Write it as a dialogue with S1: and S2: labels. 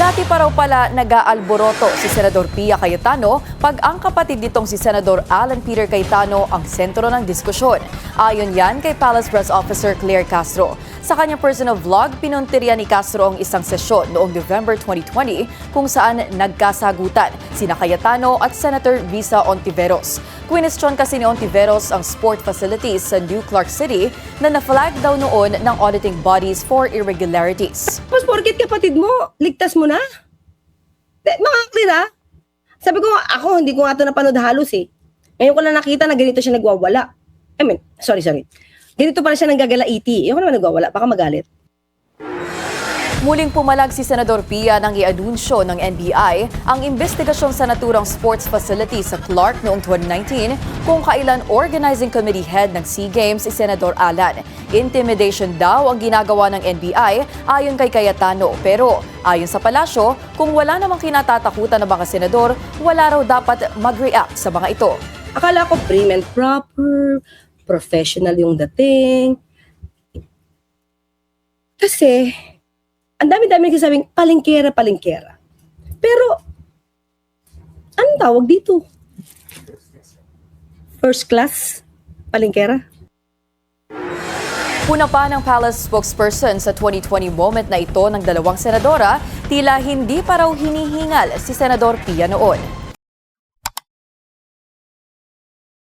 S1: Dati pa raw pala nag-aalboroto si Senador Pia Cayetano pag ang kapatid nitong si Senador Alan Peter Cayetano ang sentro ng diskusyon. Ayon yan kay Palace Press Officer Claire Castro. Sa kanyang personal vlog, pinuntirya ni Castro ang isang sesyon noong November 2020 kung saan nagkasagutan sina Cayetano at Senator Risa Ontiveros. Kwinestyon kasi ni Ontiveros ang sport facilities sa New Clark City na na-flag daw noon ng auditing bodies for irregularities.
S2: Tapos porkit kapatid mo, ligtas mo na? Mga clear ha? Sabi ko, ako hindi ko nga ito napanood halos eh. Ngayon ko lang nakita na ganito siya nagwawala. Sorry. Ganito pala siya nanggagalaiti. Ayoko naman nagwawala, baka magalit.
S1: Muling pumalag si Senador Pia nang i-anunsyo ng NBI ang investigasyon sa naturang sports facility sa Clark noong 2019 kung kailan organizing committee head ng SEA Games si Senador Alan. Intimidation daw ang ginagawa ng NBI ayon kay Cayetano. Pero ayon sa palasyo, kung wala namang kinatatakutan ng mga senador, wala raw dapat mag-react sa mga ito.
S2: Akala ko prim and proper, professional yung dating. Kasi, ang dami-dami nagsasabing palengkera. Pero, anong tawag dito? First class? Palengkera?
S1: Puna pa ng Palace spokesperson sa 2020 moment na ito ng dalawang senadora, tila hindi pa raw hinihingal si Senador Pia noon.